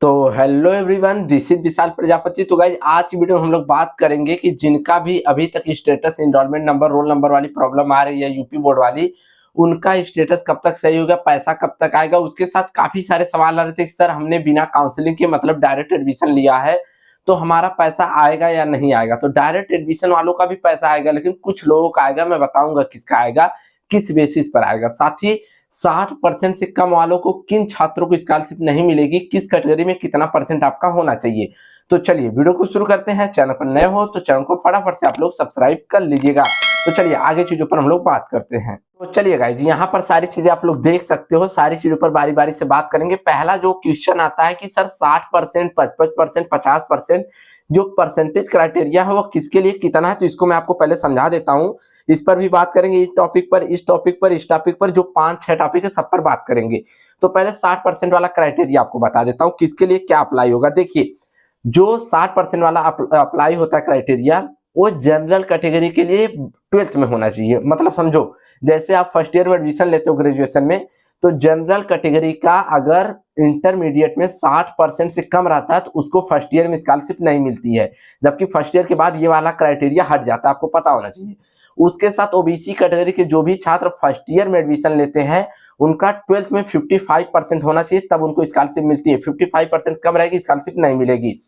तो hello everyone, this is विशाल प्रजापति। तो guys आज की वीडियो में हम लोग बात करेंगे कि जिनका भी अभी तक status enrolment number roll number वाली प्रॉब्लम आ रही है यूपी बोर्ड वाली, उनका स्टेटस कब तक सही होगा, पैसा कब तक आएगा। उसके साथ काफी सारे सवाल आ रहे थे कि सर हमने बिना काउंसलिंग के मतलब डायरेक्ट एडमिशन लिया है तो हमारा पैसा आएगा या नहीं आएगा। तो डायरेक्ट एडमिशन वालों का भी पैसा आएगा, लेकिन कुछ लोगों का आएगा। मैं बताऊंगा किसका आएगा, किस बेसिस पर आएगा। साथ ही 60% से कम वालों को किन छात्रों को स्कॉलरशिप नहीं मिलेगी, किस कैटेगरी में कितना परसेंट आपका होना चाहिए। तो चलिए वीडियो को शुरू करते हैं। चैनल पर नए हो तो चैनल को फटाफट से आप लोग सब्सक्राइब कर लीजिएगा। तो चलिए आगे चीजों पर हम लोग बात करते हैं। तो चलिए गाइज यहाँ पर सारी चीजें आप लोग देख सकते हो, सारी चीजों पर बारी बारी से बात करेंगे। पहला जो क्वेश्चन आता है कि सर 60%, 55%, 50% जो परसेंटेज क्राइटेरिया है वो किसके लिए कितना है, तो इसको मैं आपको पहले समझा देता हूँ। इस पर भी बात करेंगे, इस टॉपिक पर, इस टॉपिक पर, इस टॉपिक पर, जो 5-6 टॉपिक है सब पर बात करेंगे। तो पहले 60% वाला क्राइटेरिया आपको बता देता हूँ किसके लिए क्या अप्लाई होगा। देखिए, जो 60% वाला अप्लाई होता है क्राइटेरिया, वो जनरल कैटेगरी के लिए 12th में होना चाहिए। मतलब समझो, जैसे आप फर्स्ट ईयर में एडमिशन लेते हो ग्रेजुएशन में, तो जनरल कैटेगरी का अगर इंटरमीडिएट में 60% से कम रहता है तो उसको फर्स्ट ईयर में स्कॉलरशिप नहीं मिलती है, जबकि फर्स्ट ईयर के बाद ये वाला क्राइटेरिया हट जाता है, आपको पता होना चाहिए। उसके साथ ओबीसी कैटेगरी के जो भी छात्र फर्स्ट ईयर में एडमिशन लेते हैं, उनका 12th में 55% होना चाहिए, तब उनको स्कॉलरशिप मिलती है। 55% कम रहेगी, स्कॉलरशिप नहीं मिलेगी।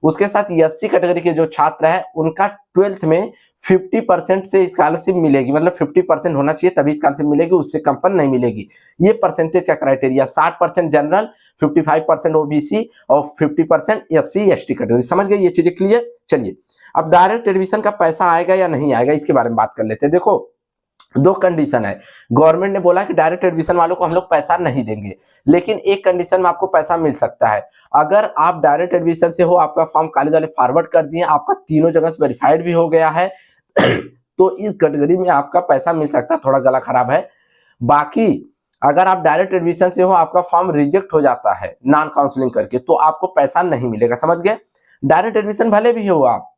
उसके साथ एससी कैटेगरी के जो छात्र है, उनका 12th में 50% से स्कॉलरशिप मिलेगी, मतलब 50% होना चाहिए तभी स्कॉलरशिप मिलेगी, उससे कम पर नहीं मिलेगी। ये परसेंटेज का क्राइटेरिया, 60% जनरल, 55% ओबीसी और 50% एससी एसटी कैटेगरी। समझ गए ये चीजें क्लियर। चलिए अब डायरेक्ट एडमिशन का पैसा आएगा या नहीं आएगा इसके बारे में बात कर लेते हैं। देखो, दो कंडीशन है। गवर्नमेंट ने बोला कि डायरेक्ट एडमिशन वालों को हम लोग पैसा नहीं देंगे, लेकिन एक कंडीशन में आपको पैसा मिल सकता है। अगर आप डायरेक्ट एडमिशन से हो, आपका फॉर्म कॉलेज वाले फॉरवर्ड कर दिए, आपका तीनों जगह से वेरीफाइड भी हो गया है तो इस कैटेगरी में आपका पैसा मिल सकता है। थोड़ा गला खराब है। बाकी अगर आप डायरेक्ट एडमिशन से हो, आपका फॉर्म रिजेक्ट हो जाता है नॉन काउंसलिंग करके, तो आपको पैसा नहीं मिलेगा। समझ गए। डायरेक्ट एडमिशन भले भी हो आप,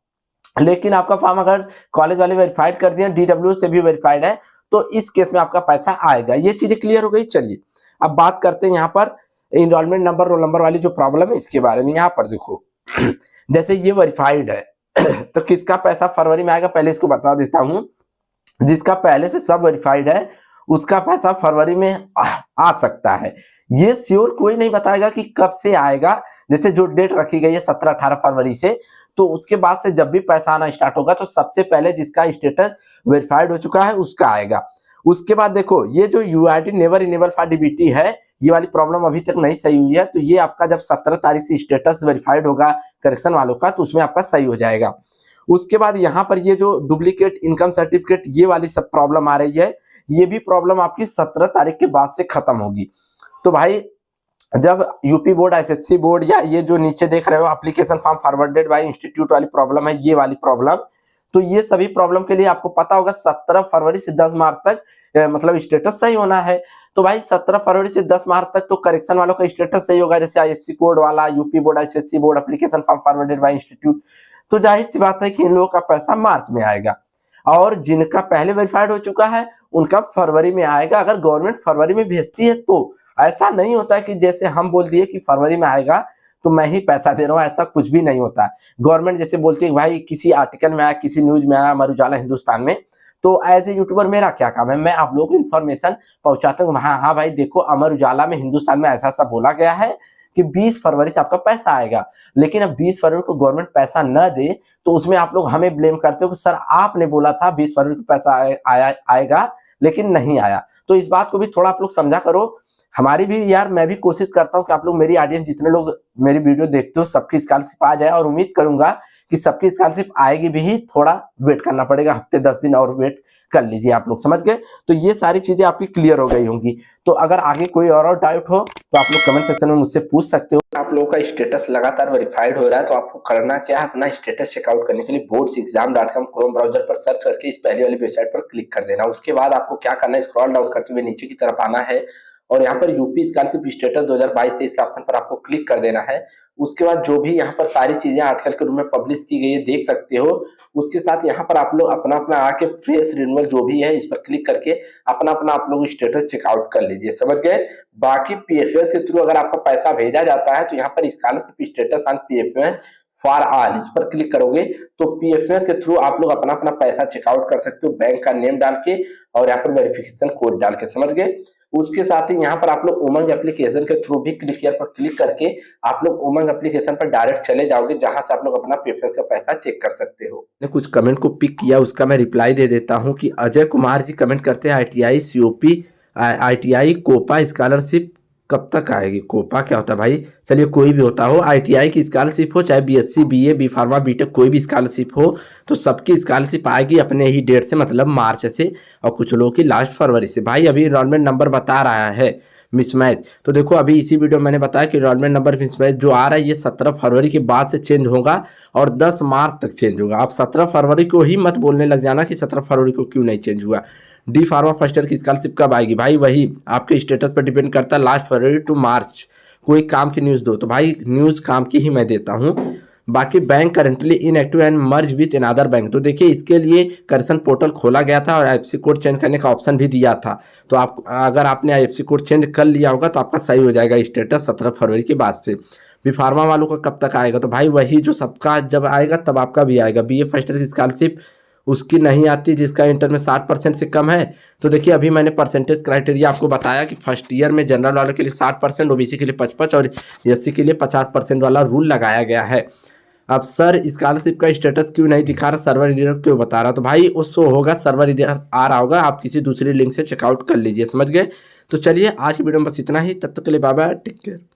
लेकिन आपका फॉर्म अगर कॉलेज वाले वेरीफाइड कर दिए, डीडब्ल्यू से भी वेरीफाइड है, तो इस केस में आपका पैसा आएगा। ये चीजें क्लियर हो गई। चलिए अब बात करते हैं यहाँ पर एनरोलमेंट नंबर रोल नंबर वाली जो प्रॉब्लम है इसके बारे में। यहाँ पर देखो जैसे ये वेरीफाइड है तो किसका पैसा फरवरी में आएगा, पहले इसको बता देता हूँ। जिसका पहले से सब वेरीफाइड है उसका पैसा फरवरी में आ सकता है। ये श्योर कोई नहीं बताएगा कि कब से आएगा। जैसे जो डेट रखी गई है 17-18 फरवरी से, तो उसके बाद से जब भी पैसा आना स्टार्ट होगा तो सबसे पहले जिसका स्टेटस वेरीफाइड हो चुका है उसका आएगा। उसके बाद देखो, ये जो UID never enable for DBT है, ये वाली प्रॉब्लम अभी तक नहीं सही हुई है, तो ये आपका जब 17 तारीख से स्टेटस वेरीफाइड होगा करेक्शन वालों का, तो उसमें आपका सही हो जाएगा। उसके बाद यहाँ पर ये जो डुप्लीकेट इनकम सर्टिफिकेट, ये वाली सब प्रॉब्लम आ रही है, ये भी प्रॉब्लम आपकी 17 तारीख के बाद से खत्म होगी। तो भाई जब यूपी बोर्ड, एसएससी बोर्ड, या ये जो नीचे देख रहे हो application form forwarded bye institute वाली प्रॉब्लम है, ये वाली प्रॉब्लम, तो ये सभी प्रॉब्लम के लिए आपको पता होगा 17 फरवरी से 10 मार्च तक मतलब स्टेटस सही होना है। तो भाई 17 फरवरी से 10 मार्च तक तो करेक्शन वालों का स्टेटस सही होगा, जैसे आईएफएससी कोड वाला, UP board, SSC board application form forwarded bye institute. तो जाहिर सी बात है कि इन लोगों का पैसा मार्च में आएगा, और जिनका पहले वेरीफाइड हो चुका है उनका फरवरी में आएगा, अगर गवर्नमेंट फरवरी में भेजती है तो। ऐसा नहीं होता है कि जैसे हम बोल दिए कि फरवरी में आएगा तो मैं ही पैसा दे रहा हूँ, ऐसा कुछ भी नहीं होता है। गवर्नमेंट जैसे बोलती है कि भाई किसी आर्टिकल में आया, किसी न्यूज में आया, अमर उजाला हिंदुस्तान में, तो एज ए यूट्यूबर मेरा क्या काम है, मैं आप लोगों को इन्फॉर्मेशन पहुंचाता हूँ। हाँ भाई देखो, अमर उजाला में हिंदुस्तान में ऐसा ऐसा बोला गया है कि 20 फरवरी से आपका पैसा आएगा। लेकिन अब 20 फरवरी को गवर्नमेंट पैसा न दे तो उसमें आप लोग हमें ब्लेम करते हो कि सर आपने बोला था 20 फरवरी को पैसा आएगा लेकिन नहीं आया। तो इस बात को भी थोड़ा आप लोग समझा करो। हमारी भी यार, मैं भी कोशिश करता हूँ कि आप लोग, मेरी ऑडियंस जितने लोग मेरी वीडियो देखते हो, सबकी स्कॉलरशिप आ जाए, और उम्मीद करूंगा कि सबकी स्कॉलरशिप आएगी भी। थोड़ा वेट करना पड़ेगा, हफ्ते 10 दिन और वेट कर लीजिए आप लोग। समझ गए। तो ये सारी चीजें आपकी क्लियर हो गई होंगी। तो अगर आगे कोई और डाउट हो तो आप लोग कमेंट सेक्शन में मुझसे पूछ सकते हो। आप लोगों का स्टेटस लगातार वेरीफाइड हो रहा है तो आपको करना क्या है, अपना स्टेटस चेकआउट करने के लिए boardsexam.com क्रोम ब्राउजर पर सर्च करके इस पहली वाली वेबसाइट पर क्लिक कर देना। उसके बाद आपको क्या करना है, स्क्रॉल डाउन करते हुए नीचे की तरफ आना है और यहाँ पर यूपी स्कॉलरशिप स्टेटस 2022-23 के ऑप्शन पर आपको क्लिक कर देना है। उसके बाद जो भी यहाँ पर सारी चीजें आर्टिकल के रूप में पब्लिश की गई है देख सकते हो। उसके साथ यहाँ पर आप लोग अपना अपना आके फ्रेश रिन्यूअल जो भी है इस पर क्लिक करके अपना अपना आप लोग स्टेटस चेकआउट कर लीजिए, समझ गए। बाकी पीएफएस के थ्रू अगर आपका पैसा भेजा जाता है तो यहाँ पर scholarship status on PFS for all इस पर क्लिक करोगे तो पीएफएस के थ्रू आप लोग अपना अपना पैसा चेकआउट कर सकते हो, बैंक का नेम डाल के और यहाँ पर वेरिफिकेशन कोड डाल के, समझ गए। उसके साथ ही यहाँ पर आप लोग उमंग एप्लीकेशन के थ्रू भी क्लिक हियर पर क्लिक करके आप लोग उमंग एप्लीकेशन पर डायरेक्ट चले जाओगे, जहां से आप लोग अपना पीएफएस का पैसा चेक कर सकते हो। मैंने कुछ कमेंट को पिक किया, उसका मैं रिप्लाई दे देता हूं कि अजय कुमार जी कमेंट करते हैं ITI COP ITI COPA scholarship कब तक आएगी। कोपा क्या होता है भाई, चलिए कोई भी होता हो, आईटीआई की स्कॉलरशिप हो चाहे BSc BA B pharma BTech कोई भी स्कॉलरशिप हो तो सबकी स्कॉलरशिप आएगी अपने ही डेट से, मतलब मार्च से, और कुछ लोगों की लास्ट फरवरी से। भाई अभी इनरोलमेंट नंबर बता रहा है मिसमैच, तो देखो अभी इसी वीडियो में मैंने बताया कि इनरोलमेंट नंबर मिसमैच जो आ रहा है ये 17 फरवरी के बाद से चेंज होगा और 10 मार्च तक चेंज होगा। आप 17 फरवरी को ही मत बोलने लग जाना कि 17 फरवरी को क्यों नहीं चेंज हुआ। डी फार्मा फर्स्ट ईयर की स्कॉलरशिप कब आएगी, भाई वही आपके स्टेटस पर डिपेंड करता है, लास्ट फरवरी टू मार्च। कोई काम की न्यूज़ दो तो भाई न्यूज़ काम की ही मैं देता हूँ। बाकी bank currently inactive and merge with another bank, तो देखिए इसके लिए करेक्शन पोर्टल खोला गया था और आईएफएससी कोड चेंज करने का ऑप्शन भी दिया था। तो आप अगर आपने आईएफएससी कोड चेंज कर लिया होगा तो आपका सही हो जाएगा स्टेटस 17 फरवरी के बाद से। बी फार्मा वालों का कब तक आएगा, तो भाई वही जो सबका जब आएगा तब आपका भी आएगा। बीए फर्स्ट ईयर की स्कॉलरशिप उसकी नहीं आती जिसका इंटर में 60% से कम है। तो देखिए अभी मैंने परसेंटेज क्राइटेरिया आपको बताया कि फर्स्ट ईयर में जनरल वालों के लिए 60%, ओबीसी के लिए 55 और एससी के लिए 50% वाला रूल लगाया गया है। अब सर स्कॉलरशिप का स्टेटस क्यों नहीं दिखा रहा, सर्वर एरर क्यों बता रहा, तो भाई वो शो होगा, सर्वर एरर आ रहा होगा, आप किसी दूसरी लिंक से चेकआउट कर लीजिए, समझ गए। तो चलिए आज की वीडियो में बस इतना ही, तब तक के लिए बाय बाय, टेक केयर।